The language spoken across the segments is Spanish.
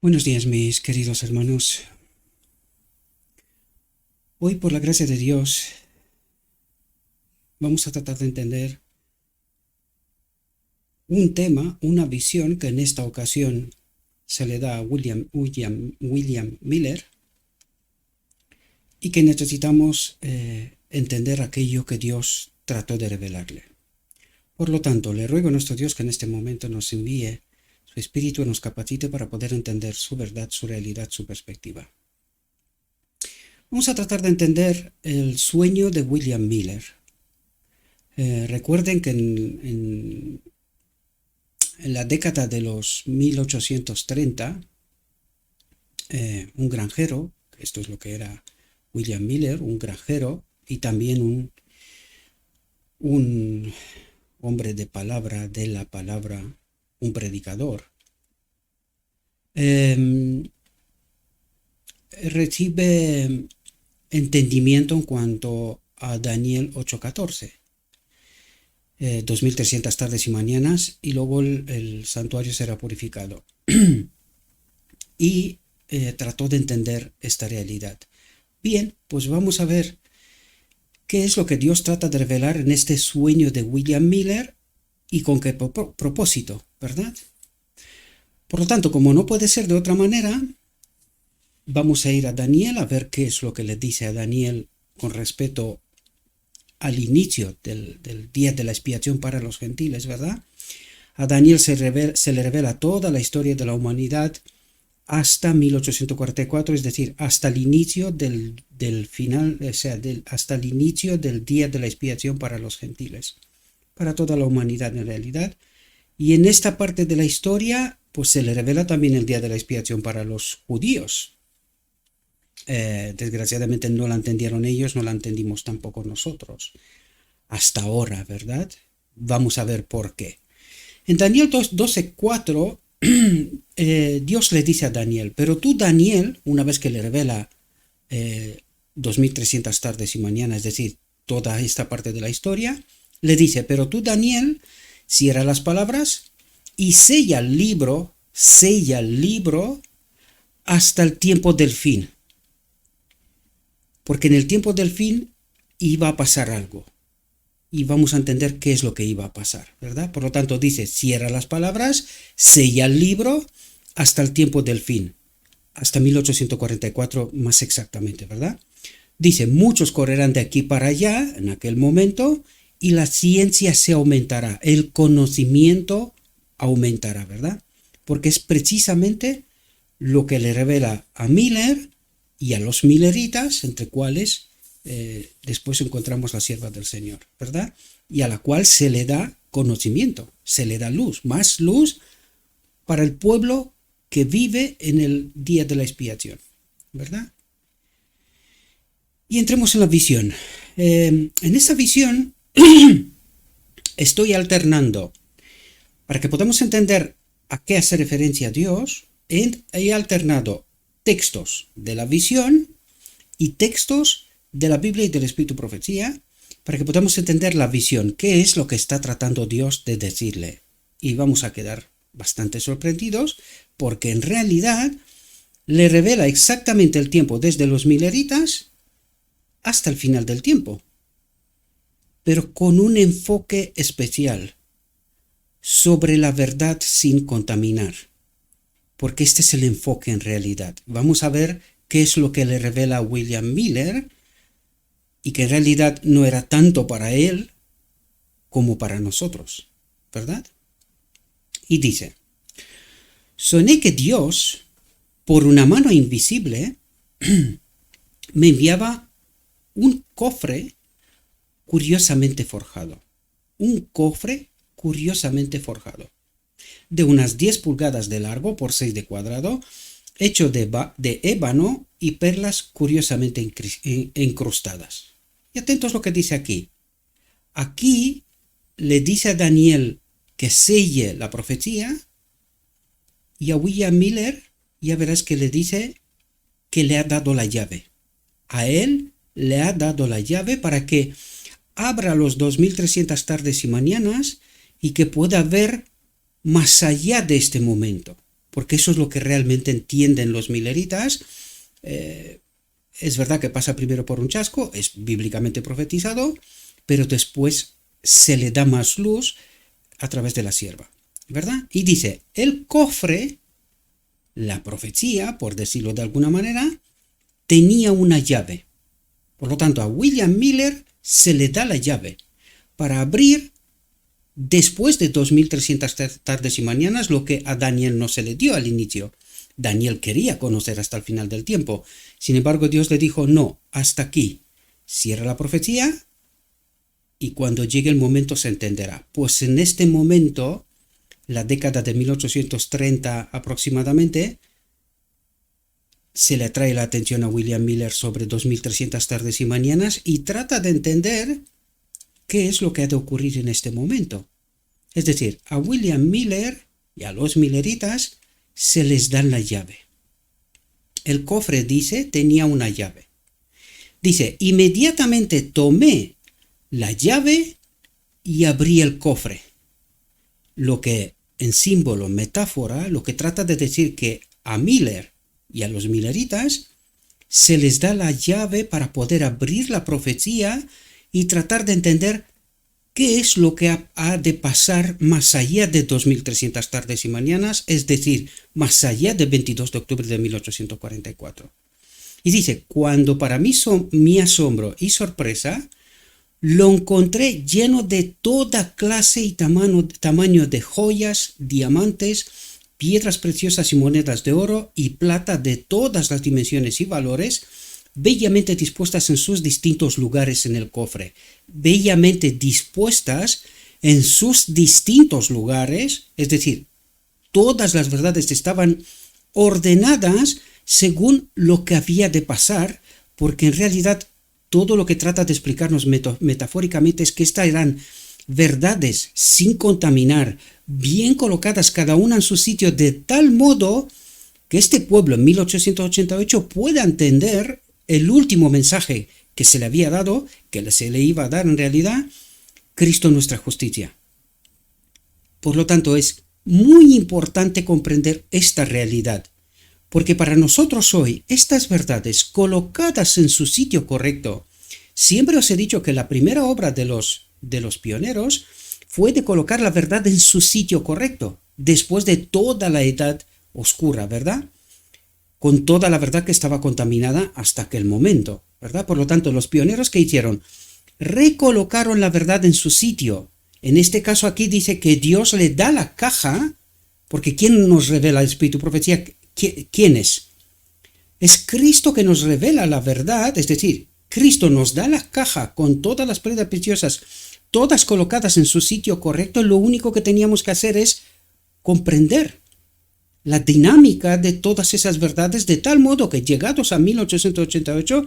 Buenos días, mis queridos hermanos. Hoy, por la gracia de Dios, vamos a tratar de entender un tema, una visión que en esta ocasión se le da a William Miller y que necesitamos entender aquello que Dios trató de revelarle. Por lo tanto, le ruego a nuestro Dios que en este momento nos envíe su Espíritu y nos capacite para poder entender su verdad, su realidad, su perspectiva. Vamos a tratar de entender el sueño de William Miller. Recuerden que en la década de los 1830, un granjero, esto es lo que era William Miller, un granjero y también un hombre de la palabra, un predicador, recibe entendimiento en cuanto a Daniel 8:14. 2300 tardes y mañanas y luego el santuario será purificado. Y trató de entender esta realidad. Bien, pues vamos a ver qué es lo que Dios trata de revelar en este sueño de William Miller y con qué propósito, ¿verdad? Por lo tanto, como no puede ser de otra manera, vamos a ir a Daniel a ver qué es lo que le dice a Daniel con respecto al inicio del día de la expiación para los gentiles, ¿verdad? A Daniel se le revela toda la historia de la humanidad hasta 1844, es decir, hasta el inicio del final, o sea, hasta el inicio del día de la expiación para los gentiles, para toda la humanidad en realidad. Y en esta parte de la historia, pues se le revela también el día de la expiación para los judíos. Desgraciadamente no la entendieron ellos, no la entendimos tampoco nosotros. Hasta ahora, ¿verdad? Vamos a ver por qué. En Daniel 12:4, Dios le dice a Daniel, pero tú, Daniel, una vez que le revela 2300 tardes y mañanas, es decir, toda esta parte de la historia, le dice, pero tú, Daniel, cierra las palabras y sella el libro hasta el tiempo del fin. Porque en el tiempo del fin iba a pasar algo. Y vamos a entender qué es lo que iba a pasar, ¿verdad? Por lo tanto, dice, cierra las palabras, sella el libro hasta el tiempo del fin. Hasta 1844 más exactamente, ¿verdad? Dice, muchos correrán de aquí para allá en aquel momento y la ciencia se aumentará, el conocimiento aumentará, ¿verdad? Porque es precisamente lo que le revela a Miller y a los milleritas, entre cuales después encontramos la sierva del Señor, ¿verdad? Y a la cual se le da conocimiento, se le da luz, más luz para el pueblo que vive en el día de la expiación, ¿verdad? Y entremos en la visión. En esta visión estoy alternando, para que podamos entender a qué hace referencia Dios, he alternado textos de la visión y textos de la Biblia y del Espíritu Profecía para que podamos entender la visión, qué es lo que está tratando Dios de decirle. Y vamos a quedar bastante sorprendidos porque en realidad le revela exactamente el tiempo desde los milleritas hasta el final del tiempo, pero con un enfoque especial sobre la verdad sin contaminar, porque este es el enfoque en realidad. Vamos a ver qué es lo que le revela William Miller y que en realidad no era tanto para él como para nosotros, ¿verdad? Y dice, soñé que Dios, por una mano invisible, me enviaba un cofre curiosamente forjado. Un cofre curiosamente forjado, de unas 10 pulgadas de largo por 6 de cuadrado, hecho de ébano y perlas curiosamente incrustadas. Y atentos lo que dice aquí. Aquí le dice a Daniel que selle la profecía y a William Miller ya verás que le dice que le ha dado la llave. A él le ha dado la llave para que abra los 2300 tardes y mañanas y que pueda ver más allá de este momento. porque eso es lo que realmente entienden los mileritas. Es verdad que pasa primero por un chasco, es bíblicamente profetizado, pero después se le da más luz a través de la sierva, ¿verdad? Y dice, el cofre, la profecía, por decirlo de alguna manera, tenía una llave. Por lo tanto, a William Miller se le da la llave para abrir después de 2300 tardes y mañanas lo que a Daniel no se le dio al inicio. Daniel quería conocer hasta el final del tiempo. Sin embargo, Dios le dijo, no, hasta aquí. Cierra la profecía y cuando llegue el momento se entenderá. Pues en este momento, la década de 1830 aproximadamente, se le atrae la atención a William Miller sobre 2300 tardes y mañanas y trata de entender qué es lo que ha de ocurrir en este momento. Es decir, a William Miller y a los milleritas se les da la llave. El cofre, dice, tenía una llave. Dice, inmediatamente tomé la llave y abrí el cofre. Lo que en símbolo, metáfora, lo que trata de decir que a Miller y a los milleritas se les da la llave para poder abrir la profecía y tratar de entender qué es lo que ha de pasar más allá de 2300 tardes y mañanas, es decir, más allá del 22 de octubre de 1844. Y dice, cuando para mí mi asombro y sorpresa, lo encontré lleno de toda clase y tamaño de joyas, diamantes, piedras preciosas y monedas de oro y plata de todas las dimensiones y valores, bellamente dispuestas en sus distintos lugares en el cofre. Bellamente dispuestas en sus distintos lugares, es decir, todas las verdades estaban ordenadas según lo que había de pasar, porque en realidad todo lo que trata de explicarnos metafóricamente es que estas eran verdades sin contaminar, bien colocadas cada una en su sitio, de tal modo que este pueblo en 1888 pueda entender el último mensaje que se le había dado, que se le iba a dar en realidad, Cristo nuestra justicia. Por lo tanto, es muy importante comprender esta realidad, porque para nosotros hoy estas verdades colocadas en su sitio correcto, siempre os he dicho que la primera obra de los pioneros fue de colocar la verdad en su sitio correcto, después de toda la edad oscura, ¿verdad? Con toda la verdad que estaba contaminada hasta aquel momento, ¿verdad? Por lo tanto, los pioneros que hicieron, recolocaron la verdad en su sitio. En este caso aquí dice que Dios le da la caja, porque ¿quién nos revela el Espíritu Profecía? ¿Quién es? Es Cristo que nos revela la verdad, es decir, Cristo nos da la caja con todas las piedras preciosas, todas colocadas en su sitio correcto. Lo único que teníamos que hacer es comprender la dinámica de todas esas verdades, de tal modo que llegados a 1888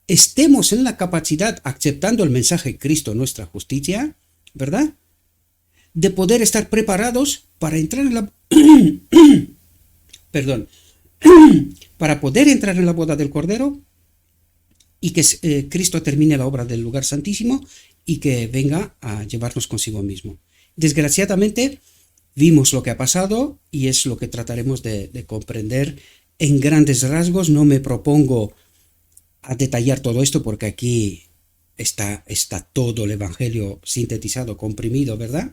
estemos en la capacidad, aceptando el mensaje de Cristo, nuestra justicia, ¿verdad?, de poder estar preparados para entrar en la para poder entrar en la boda del Cordero y que Cristo termine la obra del lugar santísimo y que venga a llevarnos consigo mismo. Desgraciadamente vimos lo que ha pasado y es lo que trataremos de comprender en grandes rasgos. No me propongo a detallar todo esto porque aquí está todo el Evangelio sintetizado, comprimido, ¿verdad?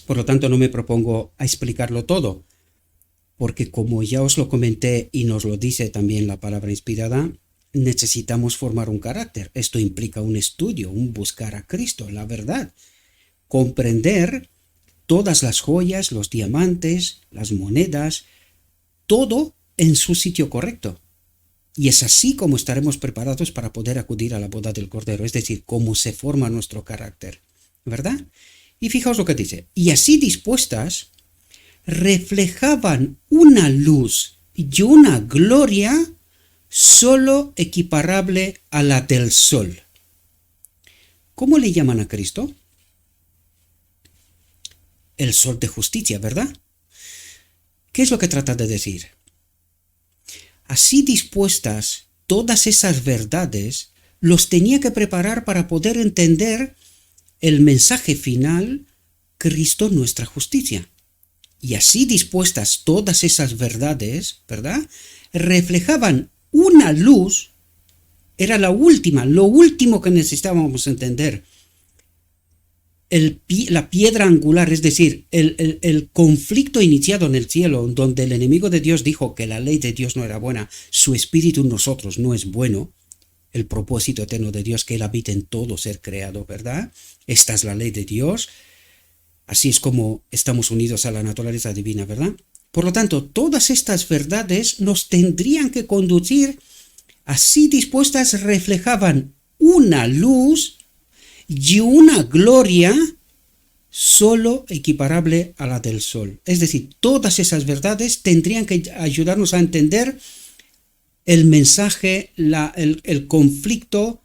Por lo tanto, no me propongo a explicarlo todo, porque como ya os lo comenté y nos lo dice también la palabra inspirada, necesitamos formar un carácter. Esto implica un estudio, un buscar a Cristo, la verdad, comprender todas las joyas, los diamantes, las monedas, todo en su sitio correcto. Y es así como estaremos preparados para poder acudir a la boda del Cordero, es decir, cómo se forma nuestro carácter, ¿verdad? Y fijaos lo que dice, y así dispuestas, reflejaban una luz y una gloria solo equiparable a la del sol. ¿Cómo le llaman a Cristo? El sol de justicia, ¿verdad? ¿Qué es lo que trata de decir? Así dispuestas, todas esas verdades los tenía que preparar para poder entender el mensaje final Cristo nuestra justicia. Y así dispuestas todas esas verdades, ¿verdad? Reflejaban una luz, era lo último que necesitábamos entender. La piedra angular, es decir, el conflicto iniciado en el cielo, donde el enemigo de Dios dijo que la ley de Dios no era buena, su espíritu en nosotros no es bueno, el propósito eterno de Dios, que Él habita en todo ser creado, ¿verdad? Esta es la ley de Dios. Así es como estamos unidos a la naturaleza divina, ¿verdad? Por lo tanto, todas estas verdades nos tendrían que conducir, así dispuestas, reflejaban una luz y una gloria solo equiparable a la del sol. Es decir, todas esas verdades tendrían que ayudarnos a entender el mensaje, el conflicto,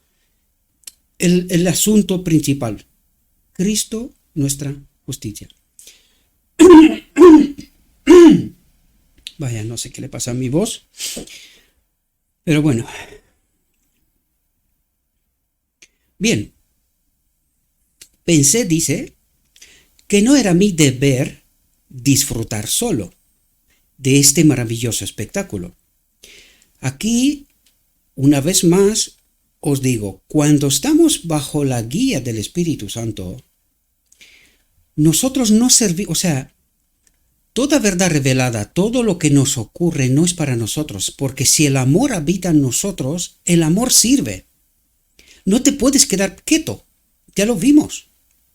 el asunto principal. Cristo, nuestra justicia. Vaya, no sé qué le pasa a mi voz, pero bueno. Bien, pensé, dice, que no era mi deber disfrutar solo de este maravilloso espectáculo. Aquí, una vez más, os digo, cuando estamos bajo la guía del Espíritu Santo, nosotros no servimos, toda verdad revelada, todo lo que nos ocurre no es para nosotros, porque si el amor habita en nosotros, el amor sirve. No te puedes quedar quieto, ya lo vimos.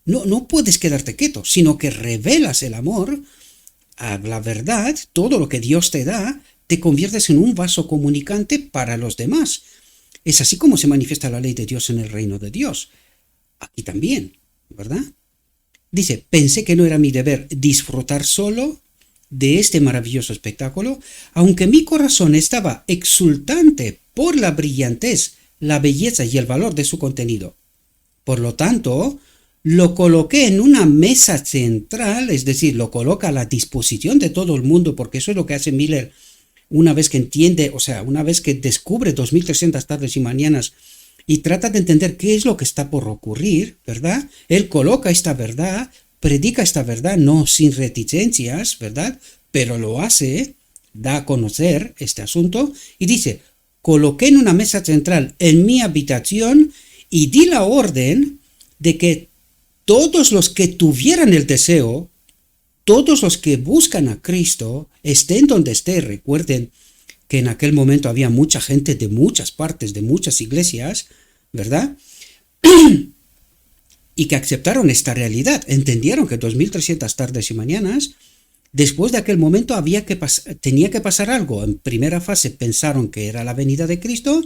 No puedes quedarte quieto, sino que revelas el amor a la verdad, todo lo que Dios te da, te conviertes en un vaso comunicante para los demás. Es así como se manifiesta la ley de Dios en el reino de Dios. Aquí también, ¿verdad? Dice, pensé que no era mi deber disfrutar solo de este maravilloso espectáculo, aunque mi corazón estaba exultante por la brillantez, la belleza y el valor de su contenido. Por lo tanto, lo coloqué en una mesa central, es decir, lo coloca a la disposición de todo el mundo, porque eso es lo que hace Miller una vez que entiende, una vez que descubre 2300 tardes y mañanas y trata de entender qué es lo que está por ocurrir, ¿verdad? Él coloca esta verdad, predica esta verdad, no sin reticencias, ¿verdad? Pero lo hace, da a conocer este asunto y dice, coloqué en una mesa central en mi habitación y di la orden de que todos los que tuvieran el deseo, todos los que buscan a Cristo, estén donde esté, recuerden que en aquel momento había mucha gente de muchas partes, de muchas iglesias, ¿verdad? Y que aceptaron esta realidad, entendieron que 2300 tardes y mañanas, después de aquel momento tenía que pasar algo. En primera fase pensaron que era la venida de Cristo,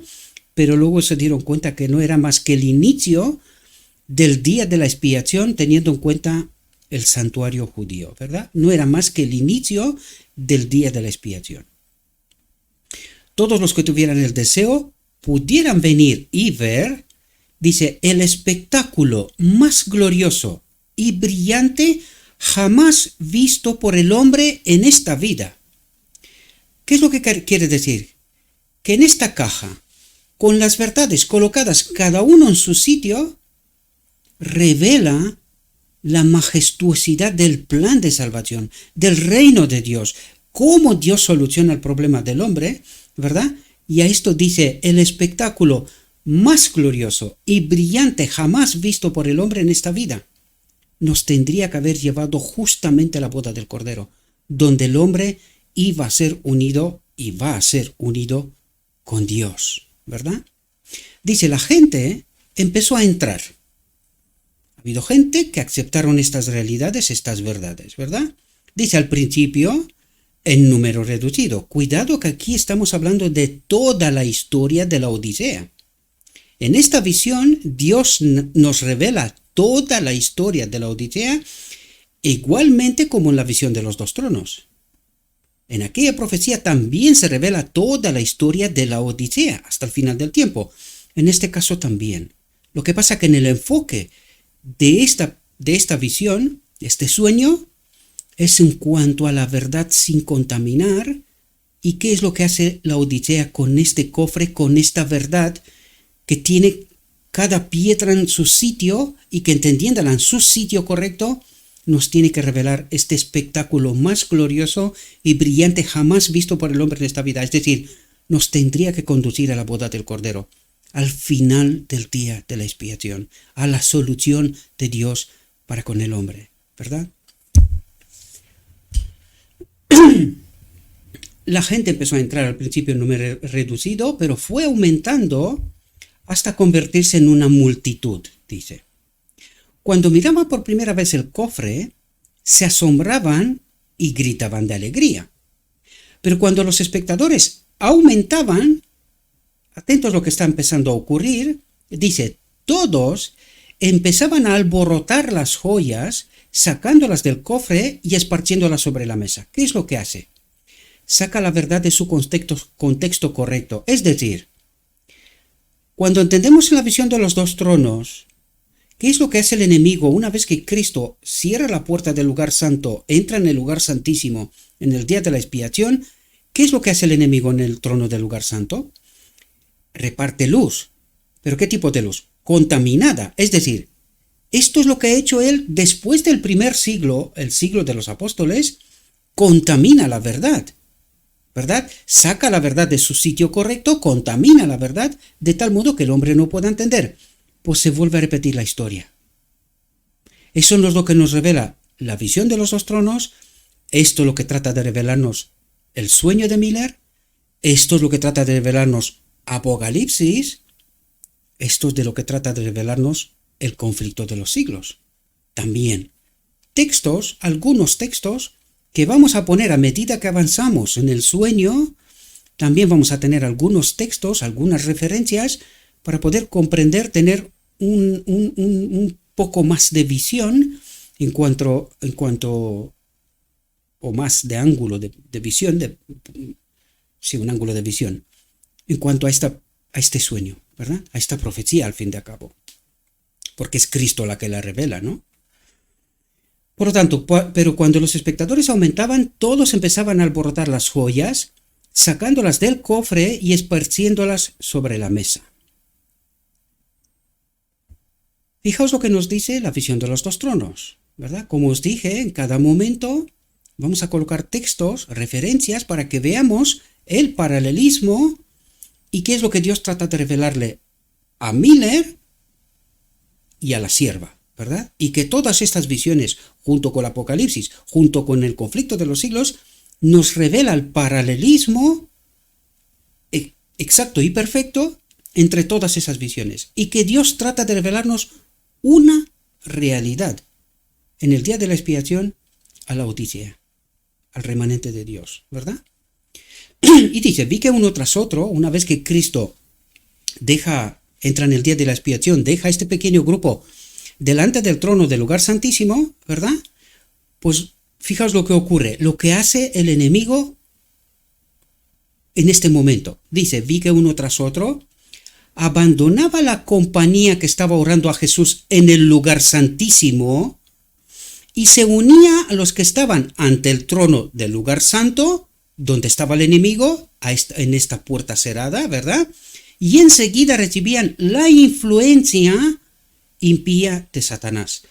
pero luego se dieron cuenta que no era más que el inicio del día de la expiación, teniendo en cuenta el santuario judío, ¿verdad? No era más que el inicio del día de la expiación. Todos los que tuvieran el deseo pudieran venir y ver, dice, el espectáculo más glorioso y brillante jamás visto por el hombre en esta vida. ¿Qué es lo que quiere decir? Que en esta caja, con las verdades colocadas cada uno en su sitio, revela la majestuosidad del plan de salvación, del reino de Dios, cómo Dios soluciona el problema del hombre, ¿verdad? Y a esto dice, el espectáculo más glorioso y brillante jamás visto por el hombre en esta vida, nos tendría que haber llevado justamente a la boda del Cordero, donde el hombre iba a ser unido y va a ser unido con Dios, ¿verdad? Dice, la gente empezó a entrar. Ha habido gente que aceptaron estas realidades, estas verdades, ¿verdad? Dice al principio, en número reducido. Cuidado que aquí estamos hablando de toda la historia de la Odisea. En esta visión, Dios nos revela toda la historia de la Odisea, igualmente como en la visión de los dos tronos. En aquella profecía también se revela toda la historia de la Odisea hasta el final del tiempo. En este caso también. Lo que pasa que en el enfoque de esta visión, este sueño, es en cuanto a la verdad sin contaminar. ¿Y qué es lo que hace la Odisea con este cofre, con esta verdad que tiene cada piedra en su sitio y que entendiéndola en su sitio correcto, nos tiene que revelar este espectáculo más glorioso y brillante jamás visto por el hombre en esta vida. Es decir, nos tendría que conducir a la boda del Cordero, al final del día de la expiación, a la solución de Dios para con el hombre, ¿verdad? La gente empezó a entrar al principio en número reducido, pero fue aumentando hasta convertirse en una multitud, dice. Cuando miraban por primera vez el cofre, se asombraban y gritaban de alegría. Pero cuando los espectadores aumentaban, atentos a lo que está empezando a ocurrir, dice, todos empezaban a alborotar las joyas, sacándolas del cofre y esparciéndolas sobre la mesa. ¿Qué es lo que hace? Saca la verdad de su contexto correcto. Es decir, cuando entendemos la visión de los dos tronos, ¿qué es lo que hace el enemigo una vez que Cristo cierra la puerta del lugar santo, entra en el lugar santísimo en el día de la expiación? ¿Qué es lo que hace el enemigo en el trono del lugar santo? Reparte luz. ¿Pero qué tipo de luz? Contaminada. Es decir, esto es lo que ha hecho él después del primer siglo, el siglo de los apóstoles, contamina la verdad. ¿Verdad? Saca la verdad de su sitio correcto, contamina la verdad, de tal modo que el hombre no pueda entender. Pues se vuelve a repetir la historia. Eso es lo que nos revela la visión de los dos tronos. Esto es lo que trata de revelarnos el sueño de Miller. Esto es lo que trata de revelarnos Apocalipsis. Esto es de lo que trata de revelarnos el conflicto de los siglos. También textos, algunos textos, que vamos a poner a medida que avanzamos en el sueño. También vamos a tener algunos textos, algunas referencias, para poder comprender, tener un poco más de visión en cuanto o más de ángulo de visión, sí, un ángulo de visión, en cuanto a este sueño, ¿verdad? A esta profecía, al fin de cabo. Porque es Cristo la que la revela, ¿no? Por lo tanto, pero cuando los espectadores aumentaban, todos empezaban a alborotar las joyas, sacándolas del cofre y esparciéndolas sobre la mesa. Fijaos lo que nos dice la visión de los dos tronos, ¿verdad? Como os dije, en cada momento vamos a colocar textos, referencias, para que veamos el paralelismo y qué es lo que Dios trata de revelarle a Miller y a la sierva, ¿verdad? Y que todas estas visiones, junto con el Apocalipsis, junto con el conflicto de los siglos, nos revela el paralelismo exacto y perfecto entre todas esas visiones. Y que Dios trata de revelarnos una realidad en el día de la expiación a la Odisea, al remanente de Dios, ¿verdad? Y dice, vi que uno tras otro, una vez que Cristo entra en el día de la expiación, deja este pequeño grupo delante del trono del lugar santísimo, ¿verdad? Pues fijaos lo que ocurre, lo que hace el enemigo en este momento. Dice, vi que uno tras otro abandonaba la compañía que estaba orando a Jesús en el lugar santísimo y se unía a los que estaban ante el trono del lugar santo, donde estaba el enemigo, en esta puerta cerrada, ¿verdad? Y enseguida recibían la influencia impía de Satanás.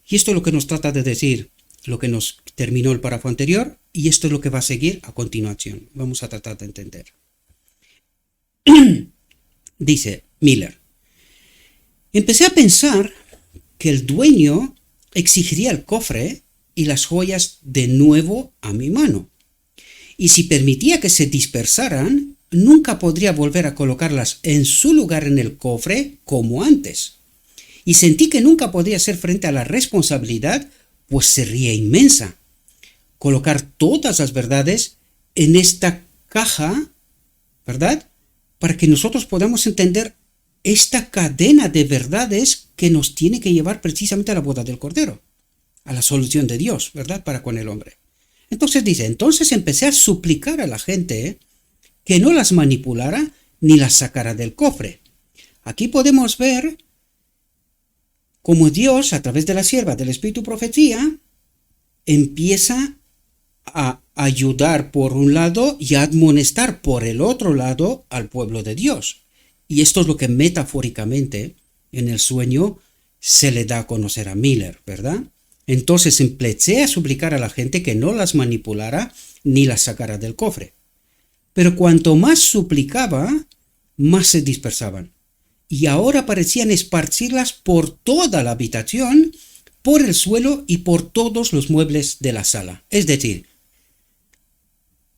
Y esto es lo que nos trata de decir, lo que nos terminó el párrafo anterior, y esto es lo que va a seguir a continuación. Vamos a tratar de entender. Dice Miller, empecé a pensar que el dueño exigiría el cofre y las joyas de nuevo a mi mano. Y si permitía que se dispersaran, nunca podría volver a colocarlas en su lugar en el cofre como antes. Y sentí que nunca podría hacer frente a la responsabilidad, pues sería inmensa. Colocar todas las verdades en esta caja, ¿verdad? Para que nosotros podamos entender esta cadena de verdades que nos tiene que llevar precisamente a la boda del Cordero, a la solución de Dios, ¿verdad? Para con el hombre. Entonces dice, entonces empecé a suplicar a la gente que no las manipulara ni las sacara del cofre. Aquí podemos ver cómo Dios, a través de la sierva del Espíritu Profecía, empieza a ayudar por un lado y a admonestar por el otro lado al pueblo de Dios. Y esto es lo que metafóricamente en el sueño se le da a conocer a Miller, ¿verdad? Entonces empecé a suplicar a la gente que no las manipulara ni las sacara del cofre. Pero cuanto más suplicaba, más se dispersaban. Y ahora parecían esparcirlas por toda la habitación, por el suelo y por todos los muebles de la sala. Es decir,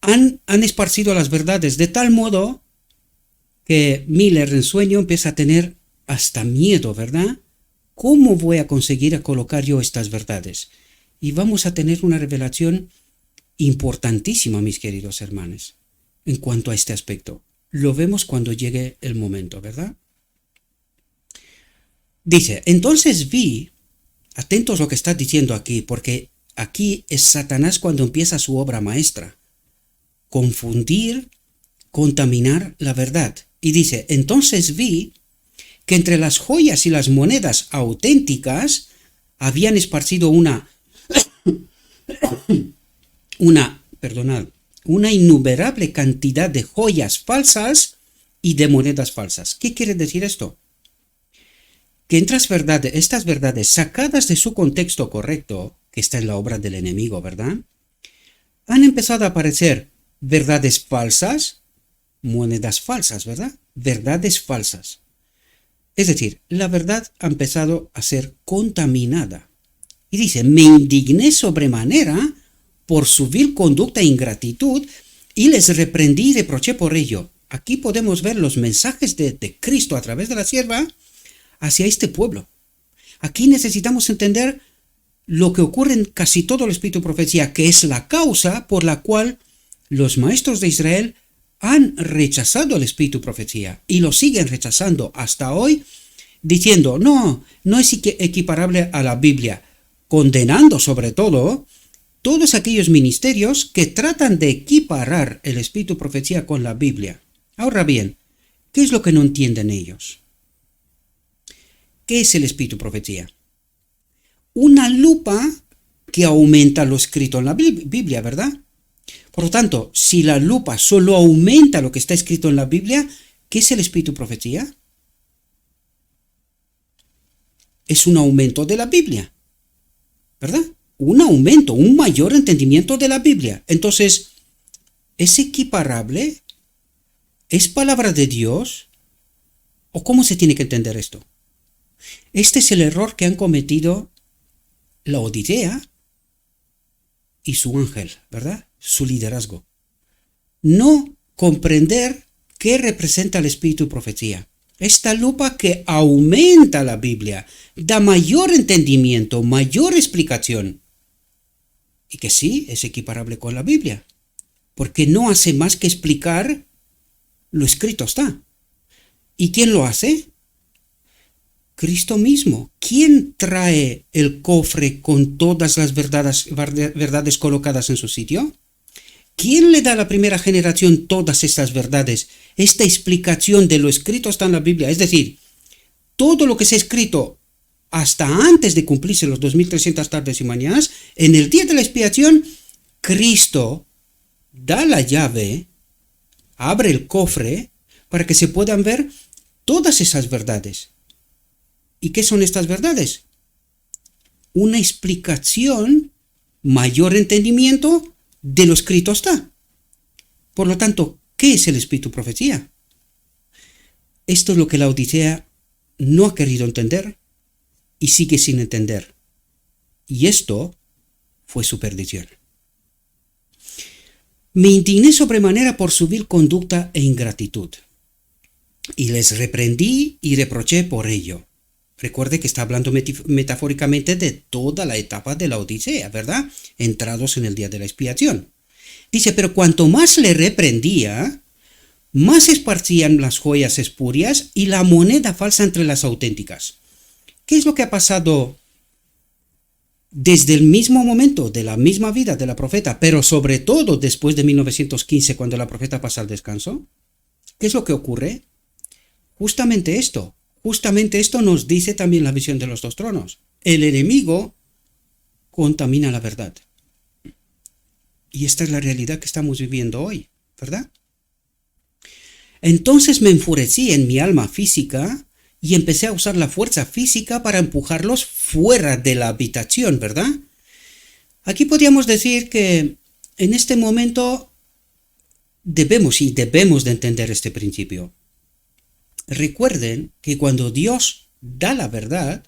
han esparcido las verdades de tal modo que Miller en sueño empieza a tener hasta miedo, ¿verdad? ¿Cómo voy a conseguir colocar yo estas verdades? Y vamos a tener una revelación importantísima, mis queridos hermanos, en cuanto a este aspecto. Lo vemos cuando llegue el momento, ¿verdad? Dice, entonces vi, atentos a lo que está diciendo aquí, porque aquí es Satanás cuando empieza su obra maestra. Confundir, contaminar la verdad. Y dice, entonces vi que entre las joyas y las monedas auténticas habían esparcido una innumerable cantidad de joyas falsas y de monedas falsas. ¿Qué quiere decir esto? Que estas verdades sacadas de su contexto correcto, que está en la obra del enemigo, ¿verdad? Han empezado a aparecer verdades falsas, monedas falsas, ¿verdad? Verdades falsas. Es decir, la verdad ha empezado a ser contaminada. Y dice, me indigné sobremanera por su vil conducta e ingratitud y les reprendí y reproché por ello. Aquí podemos ver los mensajes de Cristo a través de la sierva hacia este pueblo. Aquí necesitamos entender lo que ocurre en casi todo el espíritu de profecía, que es la causa por la cual los maestros de Israel han rechazado el espíritu de profecía y lo siguen rechazando hasta hoy, diciendo, no es equiparable a la Biblia, condenando sobre todo todos aquellos ministerios que tratan de equiparar el espíritu de profecía con la Biblia. Ahora bien, ¿qué es lo que no entienden ellos? ¿Qué es el espíritu de profecía? Una lupa que aumenta lo escrito en la Biblia, ¿verdad? Por lo tanto, si la lupa solo aumenta lo que está escrito en la Biblia, ¿qué es el espíritu de profecía? Es un aumento de la Biblia, ¿verdad? Un aumento, un mayor entendimiento de la Biblia. Entonces, ¿es equiparable? ¿Es palabra de Dios? ¿O cómo se tiene que entender esto? Este es el error que han cometido la Odisea y su ángel, ¿verdad? Su liderazgo. No comprender qué representa el espíritu de profecía. Esta lupa que aumenta la Biblia, da mayor entendimiento, mayor explicación. Y que sí, es equiparable con la Biblia. Porque no hace más que explicar lo escrito está. ¿Y quién lo hace? Cristo mismo. ¿Quién trae el cofre con todas las verdades colocadas en su sitio? ¿Quién le da a la primera generación todas estas verdades? Esta explicación de lo escrito está en la Biblia. Es decir, todo lo que se ha escrito hasta antes de cumplirse los 2300 tardes y mañanas, en el día de la expiación, Cristo da la llave, abre el cofre para que se puedan ver todas esas verdades. ¿Y qué son estas verdades? Una explicación, mayor entendimiento de lo escrito está. Por lo tanto, ¿qué es el espíritu de profecía? Esto es lo que la Odisea no ha querido entender y sigue sin entender. Y esto fue su perdición. Me indigné sobremanera por su vil conducta e ingratitud, y les reprendí y reproché por ello. Recuerde que está hablando metafóricamente de toda la etapa de la Odisea, ¿verdad? Entrados en el día de la expiación. Dice, pero cuanto más le reprendía, más esparcían las joyas espurias y la moneda falsa entre las auténticas. ¿Qué es lo que ha pasado desde el mismo momento de la misma vida de la profeta, pero sobre todo después de 1915, cuando la profeta pasa al descanso? ¿Qué es lo que ocurre? Justamente esto nos dice también la visión de los dos tronos. El enemigo contamina la verdad. Y esta es la realidad que estamos viviendo hoy, ¿verdad? Entonces me enfurecí en mi alma física y empecé a usar la fuerza física para empujarlos fuera de la habitación, ¿verdad? Aquí podríamos decir que en este momento debemos de entender este principio. Recuerden que cuando Dios da la verdad,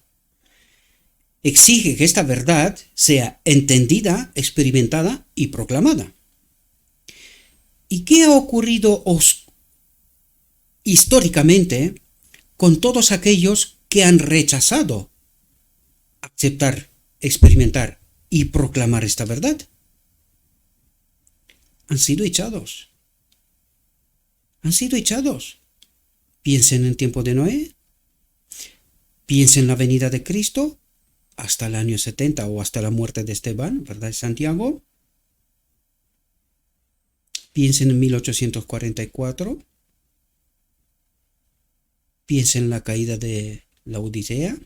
exige que esta verdad sea entendida, experimentada y proclamada. ¿Y qué ha ocurrido históricamente con todos aquellos que han rechazado aceptar, experimentar y proclamar esta verdad? Han sido echados. Han sido echados. Piensen en tiempo de Noé. Piensen en la venida de Cristo hasta el año 70 o hasta la muerte de Esteban, ¿verdad? Santiago. Piensen en 1844. Piensen en la caída de la Odisea.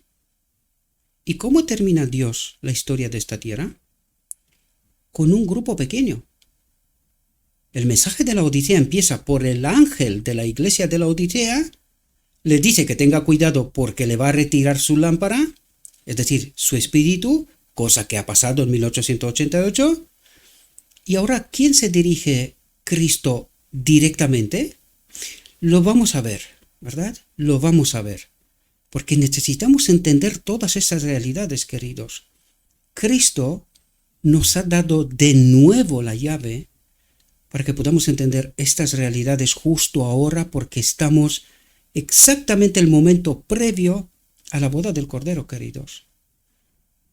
¿Y cómo termina Dios la historia de esta tierra? Con un grupo pequeño. El mensaje de la Odisea empieza por el ángel de la iglesia de la Odisea. Le dice que tenga cuidado porque le va a retirar su lámpara, es decir, su espíritu, cosa que ha pasado en 1888. Y ahora, ¿quién se dirige Cristo directamente? Lo vamos a ver, ¿verdad? Lo vamos a ver. Porque necesitamos entender todas esas realidades, queridos. Cristo nos ha dado de nuevo la llave para que podamos entender estas realidades justo ahora, porque estamos exactamente el momento previo a la boda del Cordero, queridos.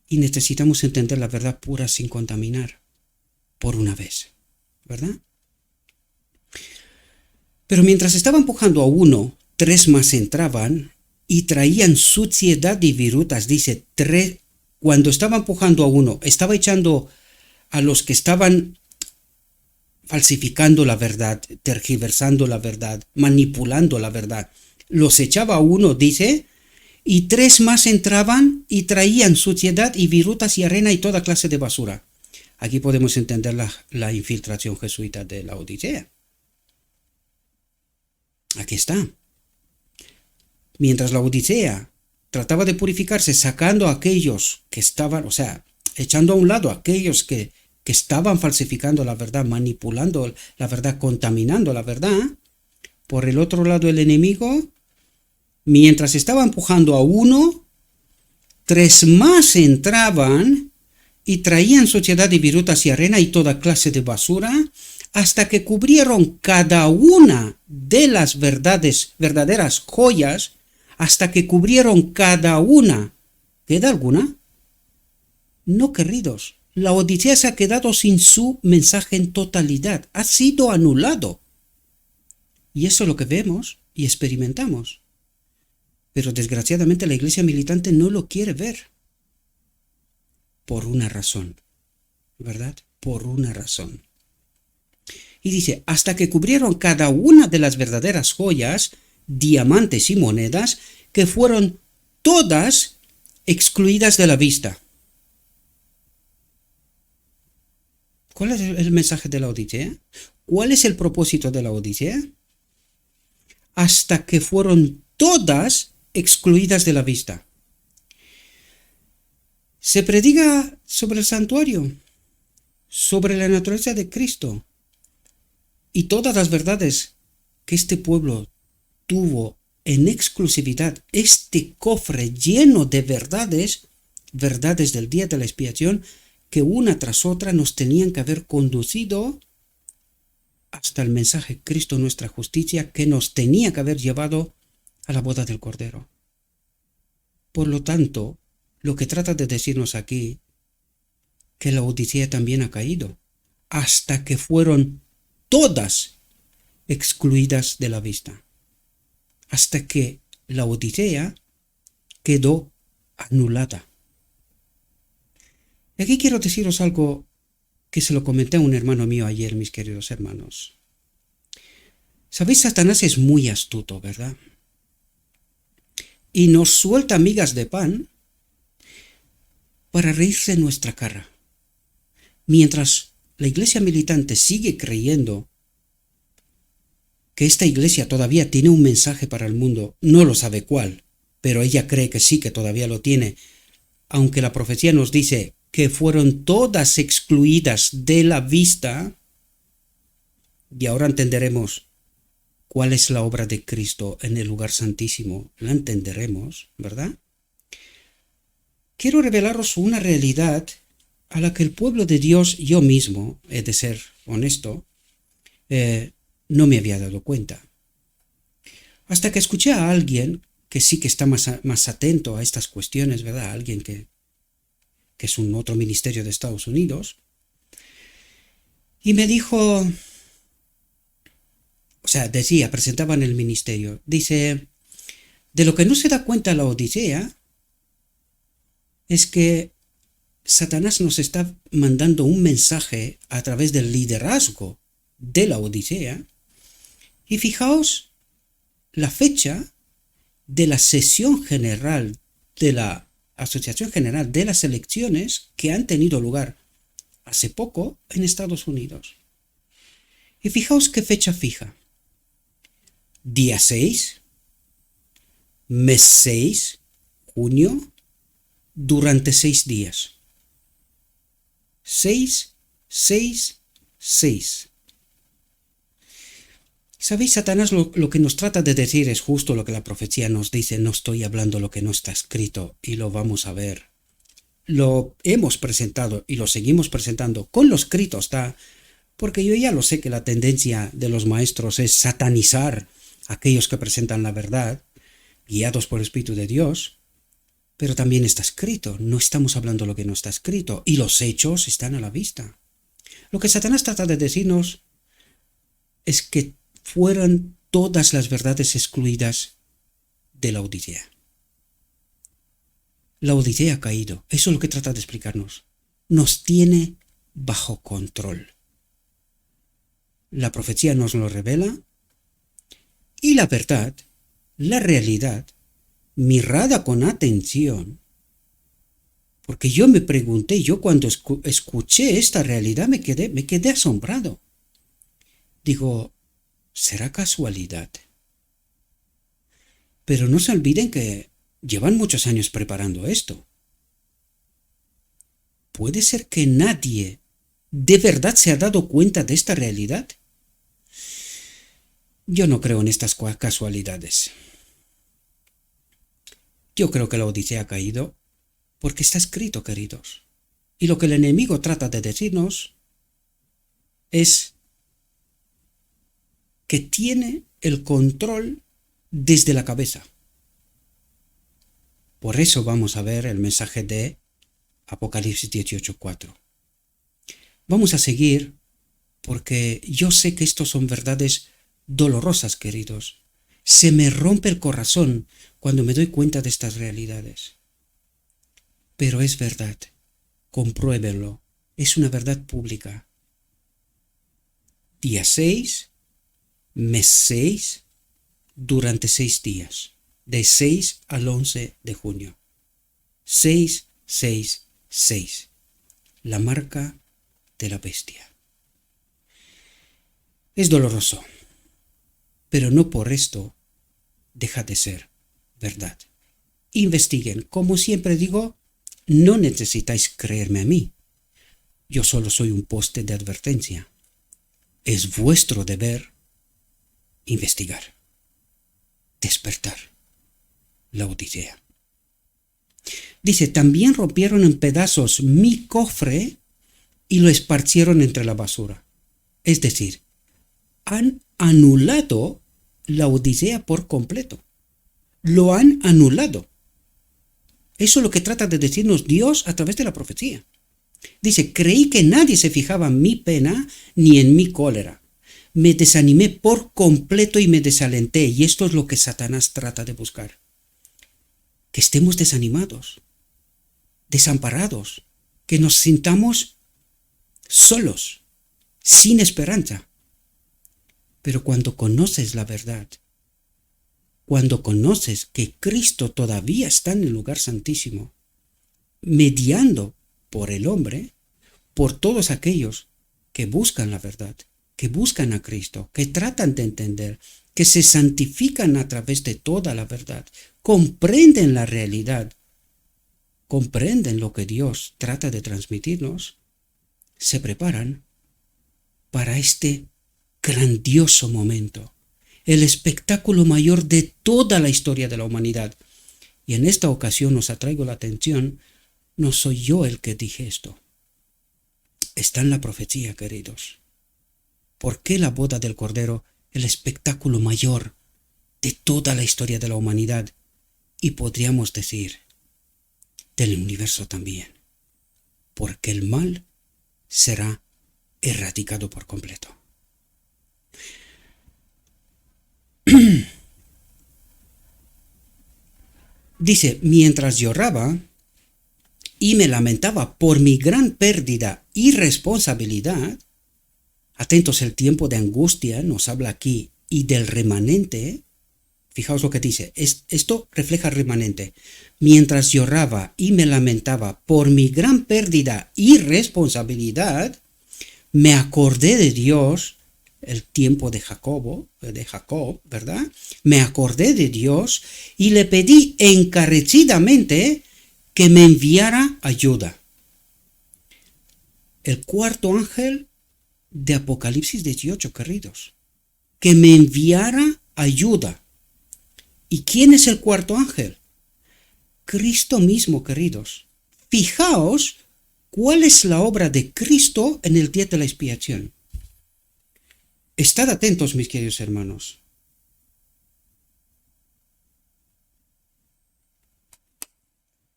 Y necesitamos entender la verdad pura sin contaminar, por una vez, ¿verdad? Pero mientras estaba empujando a uno, 3 más entraban y traían suciedad y virutas. Dice, cuando estaba empujando a uno, estaba echando a los que estaban falsificando la verdad, tergiversando la verdad, manipulando la verdad. Los echaba a uno, dice, y 3 más entraban y traían suciedad y virutas y arena y toda clase de basura. Aquí podemos entender la infiltración jesuita de la Odisea. Aquí está. Mientras la Odisea trataba de purificarse sacando a aquellos que estaban, o sea, echando a un lado a aquellos que estaban falsificando la verdad, manipulando la verdad, contaminando la verdad, por el otro lado el enemigo, mientras estaba empujando a uno, 3 más entraban y traían suciedad y virutas y arena y toda clase de basura, hasta que cubrieron cada una de las verdaderas joyas, hasta que cubrieron cada una. ¿Queda alguna? No, queridos. La Odisea se ha quedado sin su mensaje en totalidad. Ha sido anulado. Y eso es lo que vemos y experimentamos. Pero desgraciadamente la iglesia militante no lo quiere ver. Por una razón. ¿Verdad? Por una razón. Y dice, hasta que cubrieron cada una de las verdaderas joyas, diamantes y monedas, que fueron todas excluidas de la vista. ¿Cuál es el mensaje de la Odisea? ¿Cuál es el propósito de la Odisea? Hasta que fueron todas excluidas de la vista. Se predica sobre el santuario, sobre la naturaleza de Cristo y todas las verdades que este pueblo tuvo en exclusividad, este cofre lleno de verdades del día de la expiación, que una tras otra nos tenían que haber conducido hasta el mensaje Cristo nuestra justicia, que nos tenía que haber llevado a la boda del Cordero. Por lo tanto, lo que trata de decirnos aquí, que la Odisea también ha caído, hasta que fueron todas excluidas de la vista, hasta que la Odisea quedó anulada. Y aquí quiero deciros algo que se lo comenté a un hermano mío ayer, mis queridos hermanos. Sabéis, Satanás es muy astuto, ¿verdad? Y nos suelta migas de pan para reírse en nuestra cara. Mientras la iglesia militante sigue creyendo que esta iglesia todavía tiene un mensaje para el mundo, no lo sabe cuál, pero ella cree que sí, que todavía lo tiene, aunque la profecía nos dice que fueron todas excluidas de la vista. Y ahora entenderemos cuál es la obra de Cristo en el lugar santísimo. La entenderemos, ¿verdad? Quiero revelaros una realidad a la que el pueblo de Dios, yo mismo, he de ser honesto, no me había dado cuenta. Hasta que escuché a alguien que sí que está más atento a estas cuestiones, ¿verdad? Alguien que es un otro ministerio de Estados Unidos, y me dijo, o sea, decía, presentaba en el ministerio, dice, de lo que no se da cuenta la Odisea es que Satanás nos está mandando un mensaje a través del liderazgo de la Odisea, y fijaos la fecha de la sesión general de la Asociación General de las Elecciones que han tenido lugar hace poco en Estados Unidos. Y fijaos qué fecha fija. Día 6, mes 6, junio, durante 6 días. 6, 6, 6. ¿Sabéis? Satanás lo que nos trata de decir es justo lo que la profecía nos dice. No estoy hablando lo que no está escrito, y lo vamos a ver. Lo hemos presentado y lo seguimos presentando con lo escrito está, porque yo ya lo sé que la tendencia de los maestros es satanizar a aquellos que presentan la verdad, guiados por el Espíritu de Dios, pero también está escrito. No estamos hablando lo que no está escrito, y los hechos están a la vista. Lo que Satanás trata de decirnos es que fueran todas las verdades excluidas de la Odisea. La Odisea ha caído. Eso es lo que trata de explicarnos. Nos tiene bajo control. La profecía nos lo revela, y la verdad, la realidad, mirada con atención, porque yo me pregunté, yo cuando escuché esta realidad me quedé asombrado. Digo, ¿será casualidad? Pero no se olviden que llevan muchos años preparando esto. ¿Puede ser que nadie de verdad se ha dado cuenta de esta realidad? Yo no creo en estas casualidades. Yo creo que la Odisea ha caído porque está escrito, queridos. Y lo que el enemigo trata de decirnos es que tiene el control desde la cabeza. Por eso vamos a ver el mensaje de Apocalipsis 18:4. Vamos a seguir porque yo sé que estos son verdades dolorosas, queridos. Se me rompe el corazón cuando me doy cuenta de estas realidades. Pero es verdad. Compruébenlo. Es una verdad pública. Día 6, mes 6, durante 6 días. De 6 al 11 de junio. 6, 6, 6. La marca de la bestia. Es doloroso, pero no por esto deja de ser verdad. Investiguen. Como siempre digo, no necesitáis creerme a mí. Yo solo soy un poste de advertencia. Es vuestro deber investigar, despertar la Odisea. Dice, también rompieron en pedazos mi cofre y lo esparcieron entre la basura. Es decir, han anulado la Odisea por completo. Lo han anulado. Eso es lo que trata de decirnos Dios a través de la profecía. Dice, creí que nadie se fijaba en mi pena ni en mi cólera. Me desanimé por completo y me desalenté. Y esto es lo que Satanás trata de buscar. Que estemos desanimados, desamparados, que nos sintamos solos, sin esperanza. Pero cuando conoces la verdad, cuando conoces que Cristo todavía está en el lugar santísimo, mediando por el hombre, por todos aquellos que buscan la verdad, que buscan a Cristo, que tratan de entender, que se santifican a través de toda la verdad, comprenden la realidad, comprenden lo que Dios trata de transmitirnos, se preparan para este grandioso momento, el espectáculo mayor de toda la historia de la humanidad. Y en esta ocasión os atraigo la atención, no soy yo el que dije esto. Está en la profecía, queridos. ¿Por qué la boda del Cordero, el espectáculo mayor de toda la historia de la humanidad? Y podríamos decir, del universo también. Porque el mal será erradicado por completo. Dice, mientras lloraba y me lamentaba por mi gran pérdida y responsabilidad, atentos, el tiempo de angustia nos habla aquí, y del remanente, fijaos lo que dice, esto refleja remanente. Mientras lloraba y me lamentaba por mi gran pérdida y responsabilidad, me acordé de Dios, el tiempo de Jacob, ¿verdad? Me acordé de Dios y le pedí encarecidamente que me enviara ayuda. El cuarto ángel de Apocalipsis 18, queridos, que me enviara ayuda. ¿Y quién es el cuarto ángel? Cristo mismo, queridos. Fijaos cuál es la obra de Cristo en el día de la expiación. Estad atentos, mis queridos hermanos.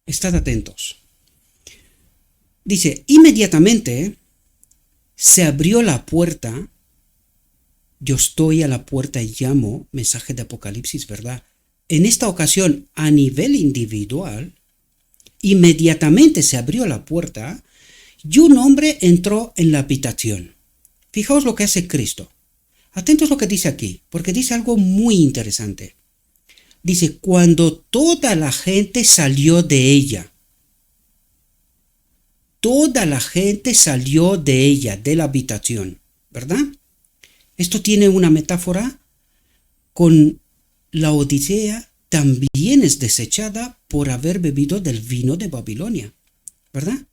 Estad atentos. Dice, inmediatamente se abrió la puerta. Yo estoy a la puerta y llamo, mensaje de Apocalipsis, ¿verdad? En esta ocasión, a nivel individual, inmediatamente se abrió la puerta y un hombre entró en la habitación. Fijaos lo que hace Cristo. Atentos lo que dice aquí, porque dice algo muy interesante. Dice, cuando toda la gente salió de ella. Toda la gente salió de ella, de la habitación, ¿verdad? Esto tiene una metáfora con la Odisea, también es desechada por haber bebido del vino de Babilonia, ¿verdad?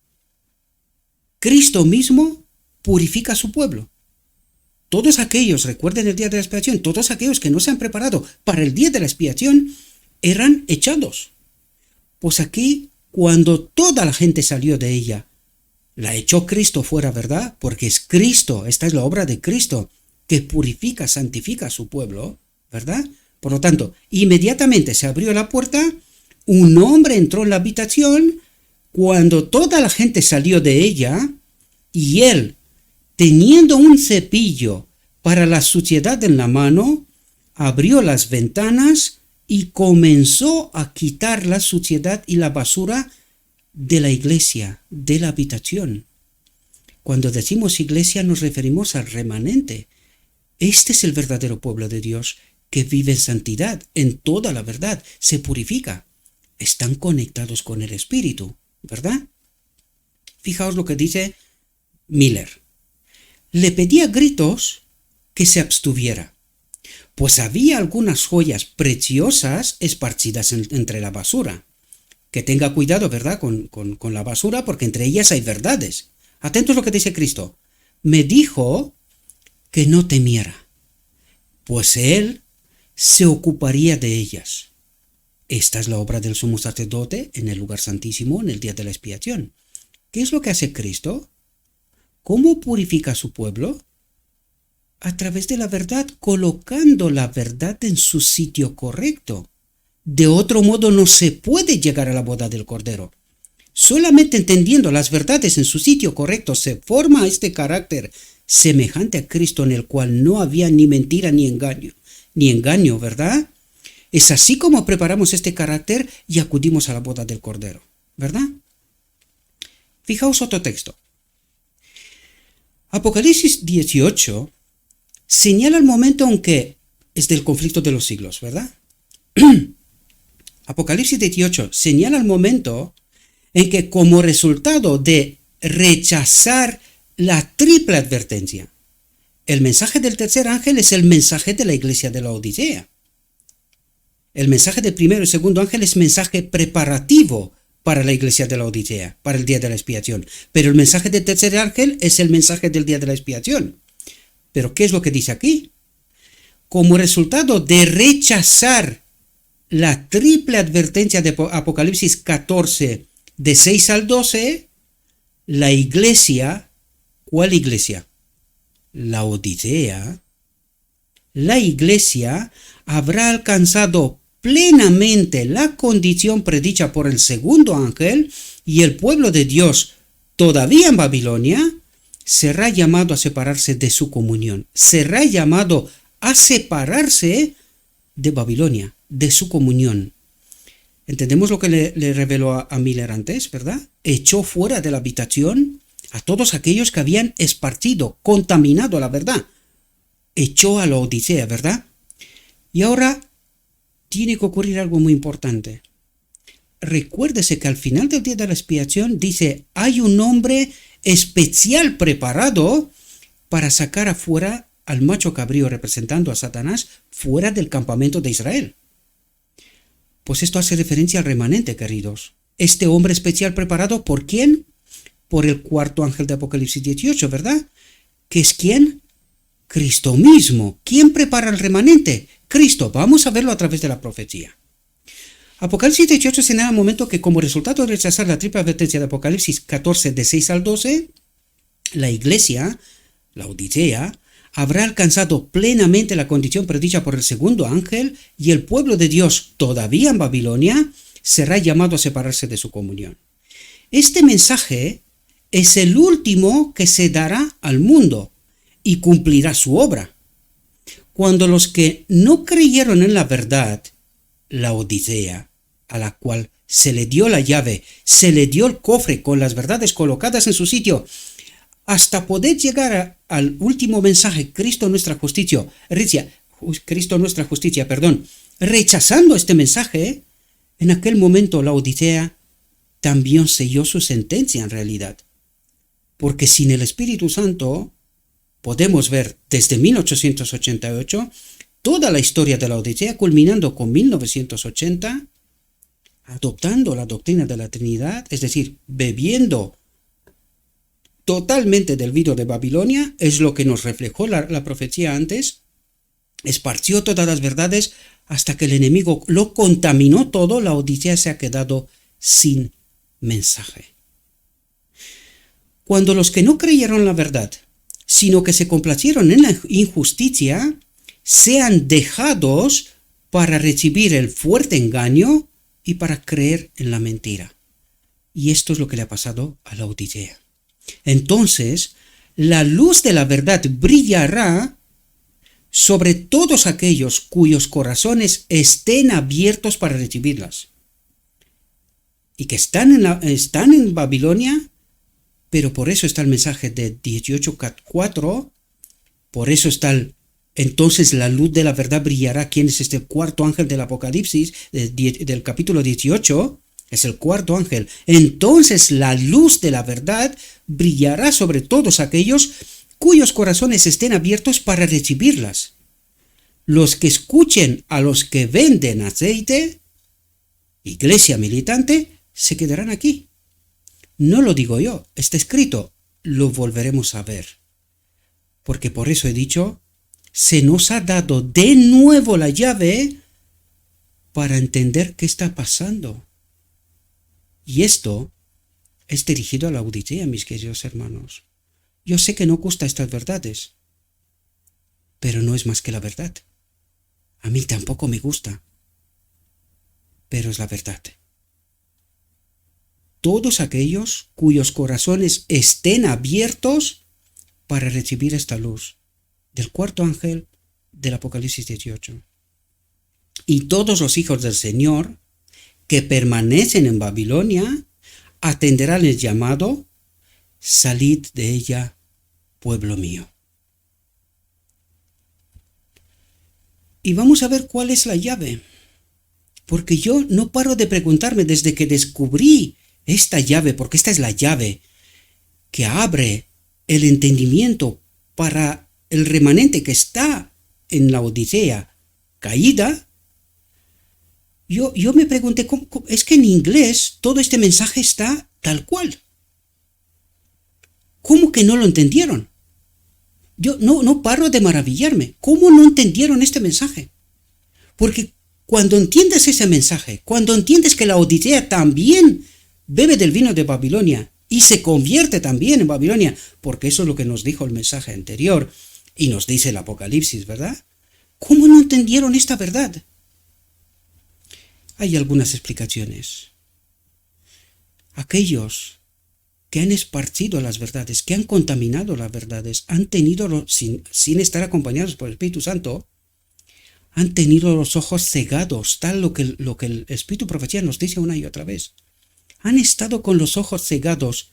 Cristo mismo purifica a su pueblo. Todos aquellos, recuerden el día de la expiación, todos aquellos que no se han preparado para el día de la expiación eran echados. Pues aquí, cuando toda la gente salió de ella, la echó Cristo fuera, ¿verdad? Porque es Cristo, esta es la obra de Cristo, que purifica, santifica a su pueblo, ¿verdad? Por lo tanto, inmediatamente se abrió la puerta, un hombre entró en la habitación, cuando toda la gente salió de ella, y él, teniendo un cepillo para la suciedad en la mano, abrió las ventanas y comenzó a quitar la suciedad y la basura de la iglesia, de la habitación. Cuando decimos iglesia nos referimos al remanente. Este es el verdadero pueblo de Dios que vive en santidad, en toda la verdad, se purifica. Están conectados con el Espíritu, ¿verdad? Fijaos lo que dice Miller. Le pedí a gritos que se abstuviera, pues había algunas joyas preciosas esparcidas entre la basura. Que tenga cuidado, ¿verdad?, con la basura, porque entre ellas hay verdades. Atentos a lo que dice Cristo. Me dijo que no temiera, pues él se ocuparía de ellas. Esta es la obra del sumo sacerdote en el lugar santísimo en el día de la expiación. ¿Qué es lo que hace Cristo? ¿Cómo purifica a su pueblo? A través de la verdad, colocando la verdad en su sitio correcto. De otro modo no se puede llegar a la boda del Cordero. Solamente entendiendo las verdades en su sitio correcto se forma este carácter semejante a Cristo, en el cual no había ni mentira ni engaño, ¿verdad? Es así como preparamos este carácter y acudimos a la boda del Cordero, ¿verdad? Fijaos otro texto. Apocalipsis 18 señala el momento en que es del conflicto de los siglos, ¿verdad? Apocalipsis 18 señala el momento en que, como resultado de rechazar la triple advertencia, el mensaje del tercer ángel es el mensaje de la iglesia de la Odisea. El mensaje del primero y segundo ángel es mensaje preparativo para la iglesia de la Odisea, para el día de la expiación. Pero el mensaje del tercer ángel es el mensaje del día de la expiación. Pero ¿qué es lo que dice aquí? Como resultado de rechazar la triple advertencia de Apocalipsis 14, de 6 al 12, la iglesia, ¿cuál iglesia? La Odisea. La iglesia habrá alcanzado plenamente la condición predicha por el segundo ángel y el pueblo de Dios, todavía en Babilonia, será llamado a separarse de su comunión. Será llamado a separarse de Babilonia, de su comunión. Entendemos lo que le reveló a Miller antes, ¿verdad? Echó fuera de la habitación a todos aquellos que habían esparcido, contaminado la verdad. Echó a la Odisea, ¿verdad? Y ahora tiene que ocurrir algo muy importante. Recuérdese que al final del día de la expiación dice, hay un hombre especial preparado para sacar afuera al macho cabrío representando a Satanás fuera del campamento de Israel. Pues esto hace referencia al remanente, queridos. Este hombre especial preparado, ¿por quién? Por el cuarto ángel de Apocalipsis 18, ¿verdad? ¿Qué es quién? Cristo mismo. ¿Quién prepara el remanente? Cristo. Vamos a verlo a través de la profecía. Apocalipsis 18 señala un momento que como resultado de rechazar la triple advertencia de Apocalipsis 14, de 6 al 12, la iglesia, la Odisea, habrá alcanzado plenamente la condición predicha por el segundo ángel y el pueblo de Dios, todavía en Babilonia, será llamado a separarse de su comunión. Este mensaje es el último que se dará al mundo y cumplirá su obra. Cuando los que no creyeron en la verdad, la Odisea, a la cual se le dio la llave, se le dio el cofre con las verdades colocadas en su sitio, hasta poder llegar al último mensaje, Cristo nuestra justicia, rechazando este mensaje, en aquel momento la Odisea también selló su sentencia en realidad. Porque sin el Espíritu Santo, podemos ver desde 1888 toda la historia de la Odisea, culminando con 1980, adoptando la doctrina de la Trinidad, es decir, bebiendo totalmente del vino de Babilonia, es lo que nos reflejó la profecía antes, esparció todas las verdades hasta que el enemigo lo contaminó todo, la Odisea se ha quedado sin mensaje. Cuando los que no creyeron la verdad, sino que se complacieron en la injusticia, sean dejados para recibir el fuerte engaño y para creer en la mentira. Y esto es lo que le ha pasado a la Odisea. Entonces, la luz de la verdad brillará sobre todos aquellos cuyos corazones estén abiertos para recibirlas. Y que están en Babilonia, pero por eso está el mensaje de 18:4, por eso está entonces la luz de la verdad brillará. ¿Quién es este cuarto ángel del Apocalipsis, del capítulo 18? Es el cuarto ángel. Entonces la luz de la verdad brillará sobre todos aquellos cuyos corazones estén abiertos para recibirlas. Los que escuchen a los que venden aceite, iglesia militante, se quedarán aquí. No lo digo yo, está escrito, lo volveremos a ver. Porque por eso he dicho, se nos ha dado de nuevo la llave para entender qué está pasando. Y esto es dirigido a la Odisea, mis queridos hermanos. Yo sé que no gusta estas verdades, pero no es más que la verdad. A mí tampoco me gusta, pero es la verdad. Todos aquellos cuyos corazones estén abiertos para recibir esta luz del cuarto ángel del Apocalipsis 18. Y todos los hijos del Señor que permanecen en Babilonia atenderán el llamado: salid de ella, pueblo mío. Y vamos a ver cuál es la llave, porque yo no paro de preguntarme desde que descubrí esta llave, porque esta es la llave que abre el entendimiento para el remanente que está en la Odisea caída. Yo me pregunté, es que en inglés todo este mensaje está tal cual. ¿Cómo que no lo entendieron? Yo no paro de maravillarme. ¿Cómo no entendieron este mensaje? Porque cuando entiendes ese mensaje, cuando entiendes que la Odisea también bebe del vino de Babilonia y se convierte también en Babilonia, porque eso es lo que nos dijo el mensaje anterior y nos dice el Apocalipsis, ¿verdad? ¿Cómo no entendieron esta verdad? Hay algunas explicaciones. Aquellos que han esparcido las verdades, que han contaminado las verdades, han tenido, sin estar acompañados por el Espíritu Santo, han tenido los ojos cegados, tal lo que el Espíritu Profecía nos dice una y otra vez. Han estado con los ojos cegados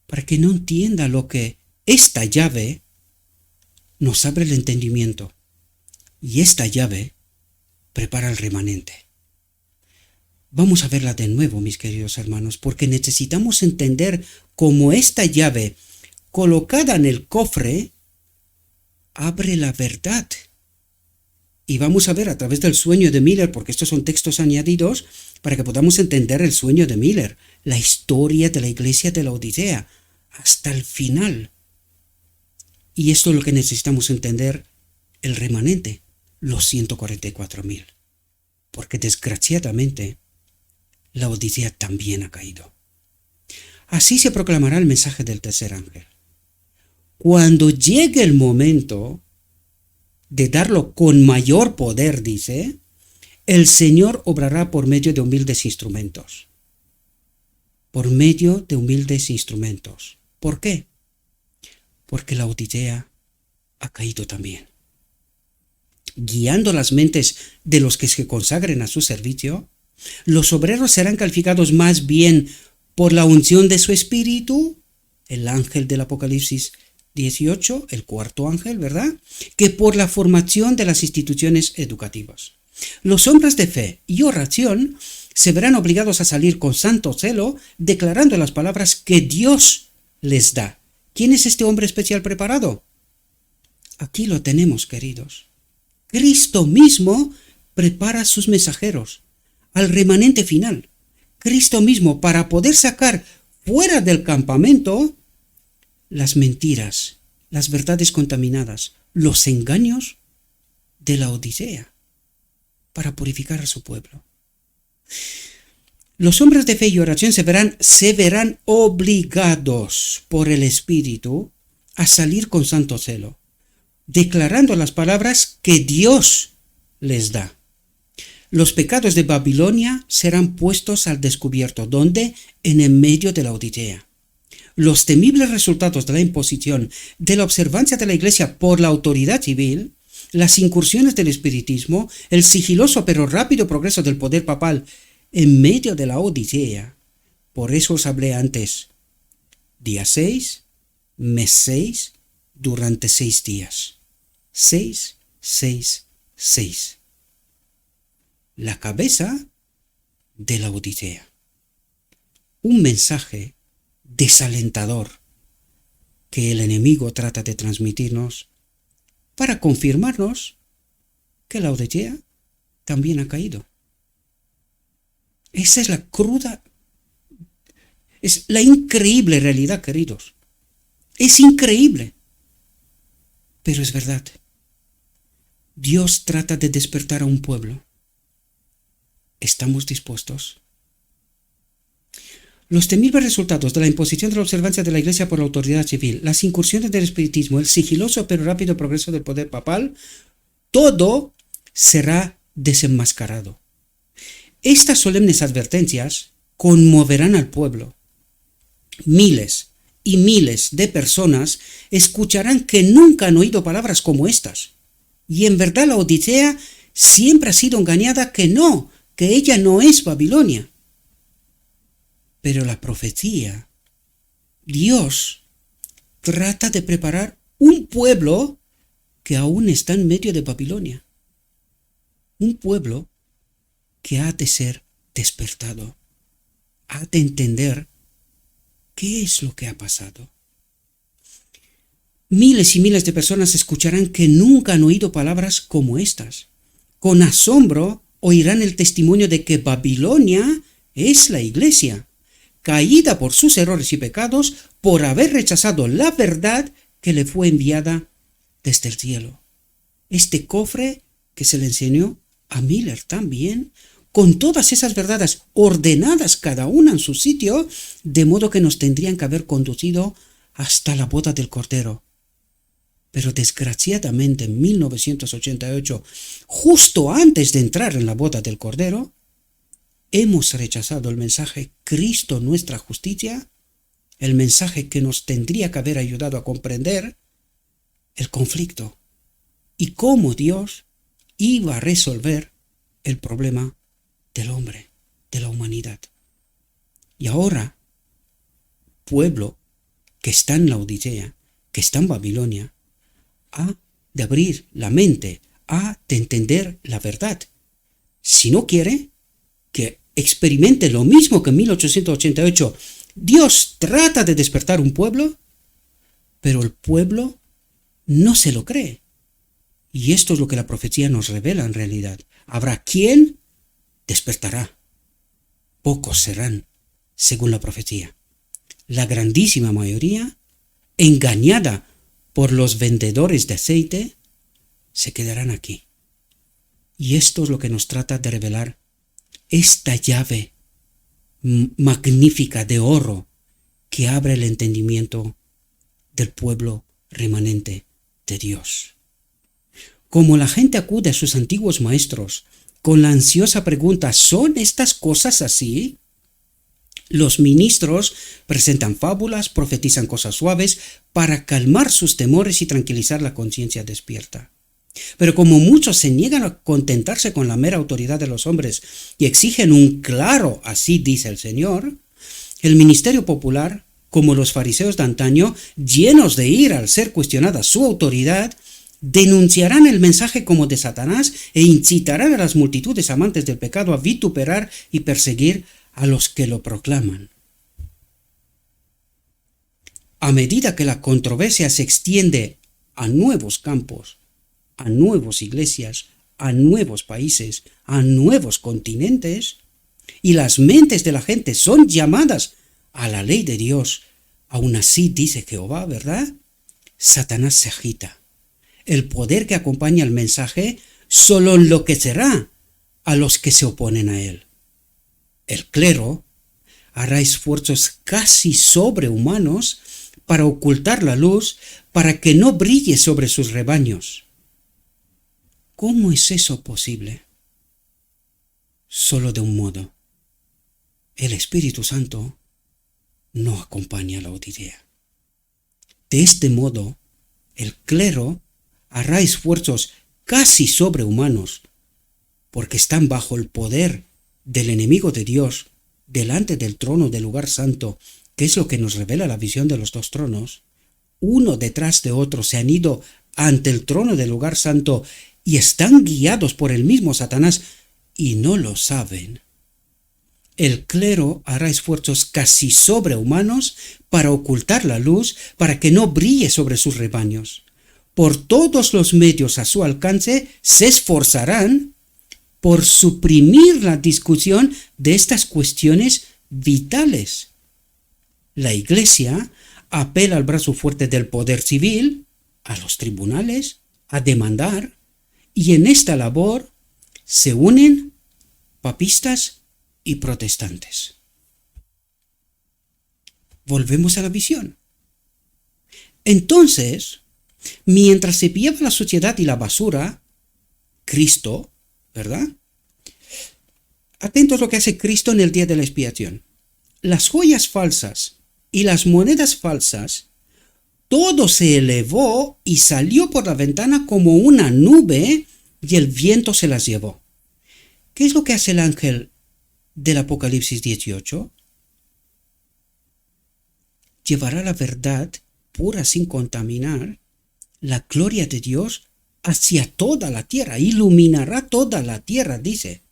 para que no entienda lo que esta llave nos abre el entendimiento. Y esta llave prepara el remanente. Vamos a verla de nuevo, mis queridos hermanos, porque necesitamos entender cómo esta llave, colocada en el cofre, abre la verdad. Y vamos a ver a través del sueño de Miller, porque estos son textos añadidos, para que podamos entender el sueño de Miller, la historia de la iglesia de la Odisea, hasta el final. Y esto es lo que necesitamos entender, el remanente, los 144.000. Porque desgraciadamente, la Odisea también ha caído. Así se proclamará el mensaje del tercer ángel. Cuando llegue el momento de darlo con mayor poder, dice, el Señor obrará por medio de humildes instrumentos. Por medio de humildes instrumentos. ¿Por qué? Porque la Odisea ha caído también. Guiando las mentes de los que se consagren a su servicio, los obreros serán calificados más bien por la unción de su espíritu, el ángel del Apocalipsis 18, el cuarto ángel, ¿verdad?, que por la formación de las instituciones educativas. Los hombres de fe y oración se verán obligados a salir con santo celo, declarando las palabras que Dios les da. ¿Quién es este hombre especial preparado? Aquí lo tenemos, queridos. Cristo mismo prepara sus mensajeros al remanente final. Cristo mismo, para poder sacar fuera del campamento las mentiras, las verdades contaminadas, los engaños de la Odisea, para purificar a su pueblo. Los hombres de fe y oración se verán obligados por el Espíritu a salir con santo celo, declarando las palabras que Dios les da. Los pecados de Babilonia serán puestos al descubierto, donde en el medio de la Odisea. Los temibles resultados de la imposición de la observancia de la Iglesia por la autoridad civil, las incursiones del espiritismo, el sigiloso pero rápido progreso del poder papal en medio de la Odisea. Por eso os hablé antes. Día 6, mes 6, durante 6 días. 6, 6, 6. La cabeza de la Odisea. Un mensaje desalentador que el enemigo trata de transmitirnos para confirmarnos que la Odisea también ha caído. Esa es la cruda, es la increíble realidad, queridos. Es increíble, pero es verdad. Dios trata de despertar a un pueblo. ¿Estamos dispuestos? Los temibles resultados de la imposición de la observancia de la Iglesia por la autoridad civil, las incursiones del espiritismo, el sigiloso pero rápido progreso del poder papal, todo será desenmascarado. Estas solemnes advertencias conmoverán al pueblo. Miles y miles de personas escucharán que nunca han oído palabras como estas. Y en verdad la Odisea siempre ha sido engañada que ella no es Babilonia. Pero la profecía, Dios trata de preparar un pueblo que aún está en medio de Babilonia. Un pueblo que ha de ser despertado, ha de entender qué es lo que ha pasado. Miles y miles de personas escucharán que nunca han oído palabras como estas. Con asombro oirán el testimonio de que Babilonia es la iglesia, caída por sus errores y pecados, por haber rechazado la verdad que le fue enviada desde el cielo. Este cofre que se le enseñó a Miller también, con todas esas verdades ordenadas cada una en su sitio, de modo que nos tendrían que haber conducido hasta la boda del Cordero. Pero desgraciadamente en 1988, justo antes de entrar en la boda del Cordero, hemos rechazado el mensaje Cristo nuestra justicia, el mensaje que nos tendría que haber ayudado a comprender el conflicto y cómo Dios iba a resolver el problema del hombre, de la humanidad. Y ahora, pueblo que está en la Odisea, que está en Babilonia, ha de abrir la mente, ha de entender la verdad. Si no quiere que experimente lo mismo que en 1888, Dios trata de despertar un pueblo, pero el pueblo no se lo cree. Y esto es lo que la profecía nos revela en realidad. Habrá quien despertará. Pocos serán, según la profecía. La grandísima mayoría, engañada por los vendedores de aceite, se quedarán aquí. Y esto es lo que nos trata de revelar esta llave magnífica de oro que abre el entendimiento del pueblo remanente de Dios. Como la gente acude a sus antiguos maestros con la ansiosa pregunta, ¿son estas cosas así? Los ministros presentan fábulas, profetizan cosas suaves para calmar sus temores y tranquilizar la conciencia despierta. Pero como muchos se niegan a contentarse con la mera autoridad de los hombres y exigen un claro así dice el Señor, el ministerio popular, como los fariseos de antaño, llenos de ira al ser cuestionada su autoridad, denunciarán el mensaje como de Satanás e incitarán a las multitudes amantes del pecado a vituperar y perseguir a los que lo proclaman. A medida que la controversia se extiende a nuevos campos, a nuevas iglesias, a nuevos países, a nuevos continentes, y las mentes de la gente son llamadas a la ley de Dios, aún así dice Jehová, ¿verdad? Satanás se agita. El poder que acompaña el mensaje solo enloquecerá a los que se oponen a él. El clero hará esfuerzos casi sobrehumanos para ocultar la luz, para que no brille sobre sus rebaños. ¿Cómo es eso posible? Solo de un modo. El Espíritu Santo no acompaña a la Odisea. De este modo, el clero hará esfuerzos casi sobrehumanos, porque están bajo el poder del enemigo de Dios, delante del trono del lugar santo, que es lo que nos revela la visión de los dos tronos. Uno detrás de otro se han ido ante el trono del lugar santo y están guiados por el mismo Satanás y no lo saben. El clero hará esfuerzos casi sobrehumanos para ocultar la luz, para que no brille sobre sus rebaños. Por todos los medios a su alcance se esforzarán por suprimir la discusión de estas cuestiones vitales. La Iglesia apela al brazo fuerte del poder civil, a los tribunales, a demandar, y en esta labor se unen papistas y protestantes. Volvemos a la visión. Entonces, mientras se pillaba la suciedad y la basura, Cristo, ¿verdad? Atentos a lo que hace Cristo en el día de la expiación. Las joyas falsas y las monedas falsas, todo se elevó y salió por la ventana como una nube y el viento se las llevó. ¿Qué es lo que hace el ángel del Apocalipsis 18? Llevará la verdad pura sin contaminar, la gloria de Dios hacia toda la tierra, iluminará toda la tierra, dice.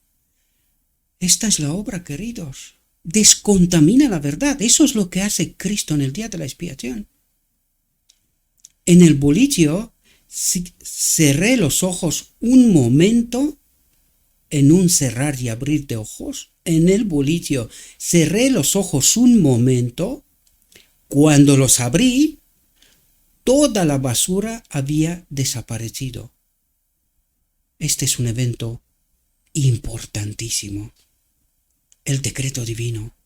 Esta es la obra, queridos. Descontamina la verdad. Eso es lo que hace Cristo en el día de la expiación. En el bullicio cerré los ojos un momento en un cerrar y abrir de ojos, en el bullicio, cerré los ojos un momento, cuando los abrí, toda la basura había desaparecido. Este es un evento importantísimo. El decreto divino.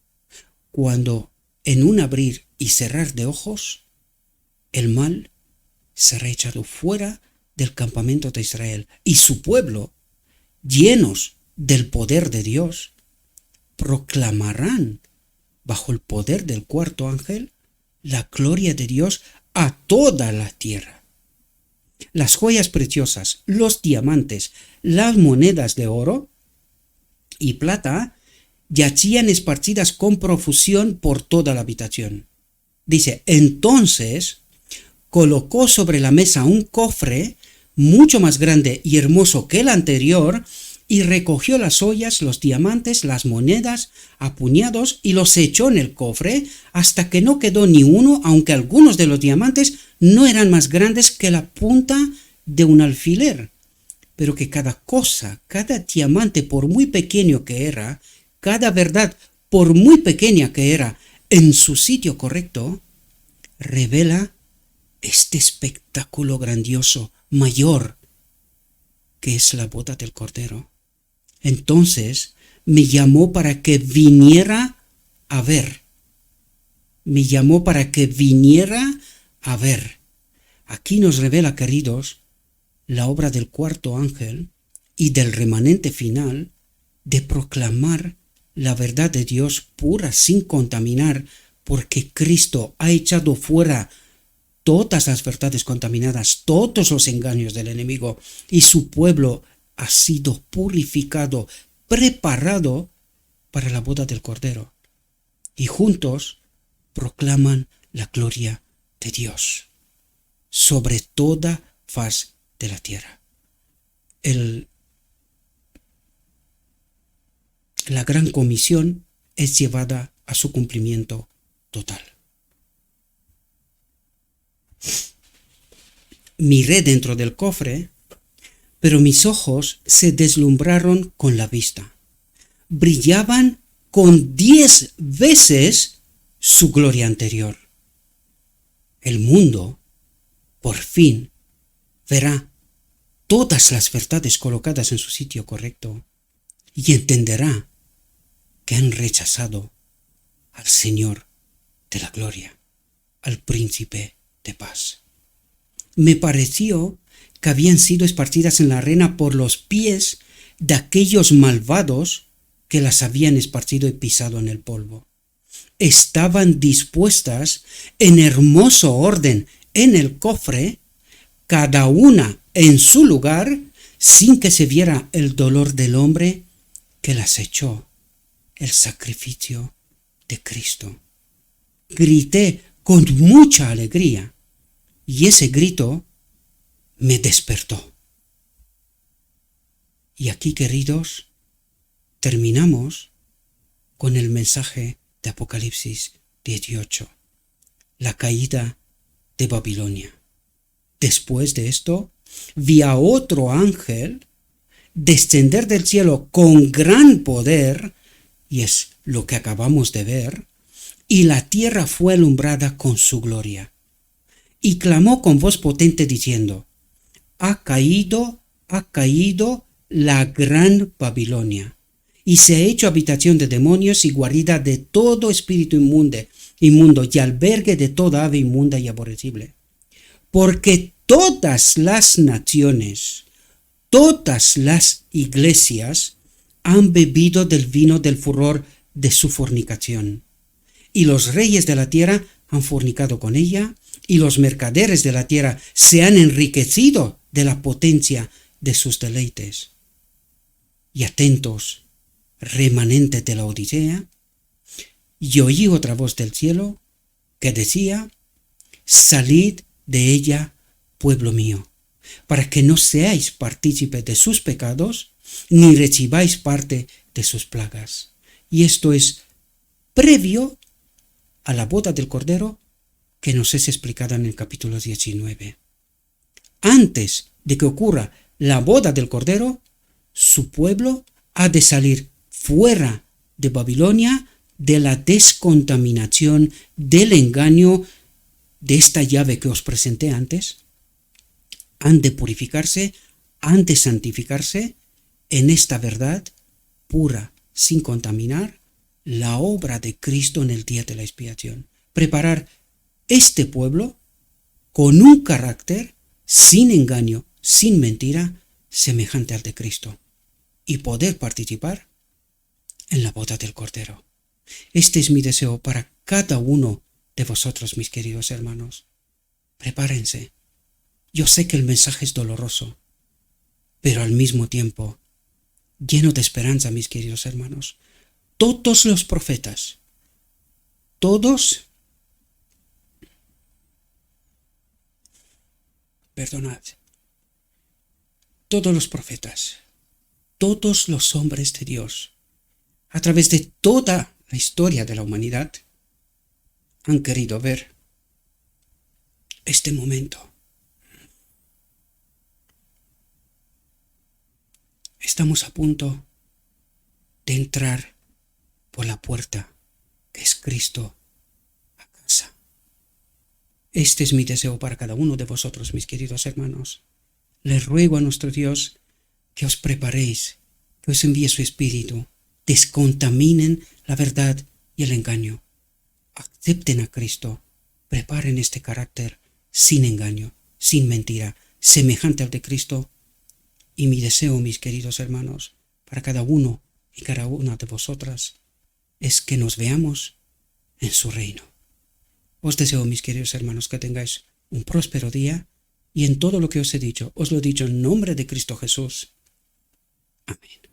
Cuando en un abrir y cerrar de ojos, el mal será echado fuera del campamento de Israel y su pueblo, llenos del poder de Dios, proclamarán bajo el poder del cuarto ángel la gloria de Dios a toda la tierra. Las joyas preciosas, los diamantes, las monedas de oro y plata yacían esparcidas con profusión por toda la habitación. Dice, entonces colocó sobre la mesa un cofre mucho más grande y hermoso que el anterior, y recogió las joyas, los diamantes, las monedas a puñados y los echó en el cofre hasta que no quedó ni uno, aunque algunos de los diamantes no eran más grandes que la punta de un alfiler. Pero que cada cosa, cada diamante, por muy pequeño que era, cada verdad, por muy pequeña que era, en su sitio correcto, revela este espectáculo grandioso, mayor, que es la boda del Cordero. Entonces me llamó para que viniera a ver. Me llamó para que viniera a ver. Aquí nos revela, queridos, la obra del cuarto ángel y del remanente final de proclamar la verdad de Dios pura, sin contaminar, porque Cristo ha echado fuera todas las verdades contaminadas, todos los engaños del enemigo, y su pueblo ha sido purificado, preparado para la boda del Cordero. Y juntos proclaman la gloria de Dios sobre toda faz de la tierra. La gran comisión es llevada a su cumplimiento total. Miré dentro del cofre, pero mis ojos se deslumbraron con la vista. Brillaban con 10 veces su gloria anterior. El mundo, por fin, verá todas las verdades colocadas en su sitio correcto y entenderá que han rechazado al Señor de la gloria, al Príncipe de paz. Me pareció que habían sido esparcidas en la arena por los pies de aquellos malvados que las habían esparcido y pisado en el polvo. Estaban dispuestas en hermoso orden en el cofre, cada una en su lugar, sin que se viera el dolor del hombre que las echó, el sacrificio de Cristo. Grité con mucha alegría, y ese grito me despertó. Y aquí, queridos, terminamos con el mensaje de Apocalipsis 18, la caída de Babilonia. Después de esto, vi a otro ángel descender del cielo con gran poder, y es lo que acabamos de ver, y la tierra fue alumbrada con su gloria. Y clamó con voz potente diciendo, ha caído la gran Babilonia, y se ha hecho habitación de demonios y guarida de todo espíritu inmundo y albergue de toda ave inmunda y aborrecible. Porque todas las naciones, todas las iglesias han bebido del vino del furor de su fornicación. Y los reyes de la tierra han fornicado con ella, y los mercaderes de la tierra se han enriquecido de la potencia de sus deleites. Y atentos, remanentes de la Odisea, y oí otra voz del cielo que decía, salid de ella, pueblo mío, para que no seáis partícipes de sus pecados, ni recibáis parte de sus plagas. Y esto es previo a la boda del Cordero que nos es explicada en el capítulo 19. Antes de que ocurra la boda del Cordero, su pueblo ha de salir fuera de Babilonia, de la descontaminación, del engaño, de esta llave que os presenté antes. Han de purificarse, han de santificarse en esta verdad pura, sin contaminar, la obra de Cristo en el día de la expiación. Preparar este pueblo con un carácter sin engaño, sin mentira, semejante al de Cristo, y poder participar en la boda del Cordero. Este es mi deseo para cada uno de vosotros, mis queridos hermanos. Prepárense. Yo sé que el mensaje es doloroso, pero al mismo tiempo lleno de esperanza, mis queridos hermanos. Todos los profetas, todos los profetas, todos los hombres de Dios, a través de toda la historia de la humanidad, han querido ver este momento. Estamos a punto de entrar por la puerta que es Cristo a casa. Este es mi deseo para cada uno de vosotros, mis queridos hermanos. Les ruego a nuestro Dios que os preparéis, que os envíe su Espíritu, descontaminen la verdad y el engaño. Acepten a Cristo, preparen este carácter sin engaño, sin mentira, semejante al de Cristo. Y mi deseo, mis queridos hermanos, para cada uno y cada una de vosotras, es que nos veamos en su reino. Os deseo, mis queridos hermanos, que tengáis un próspero día, y en todo lo que os he dicho, os lo he dicho en nombre de Cristo Jesús. Amén.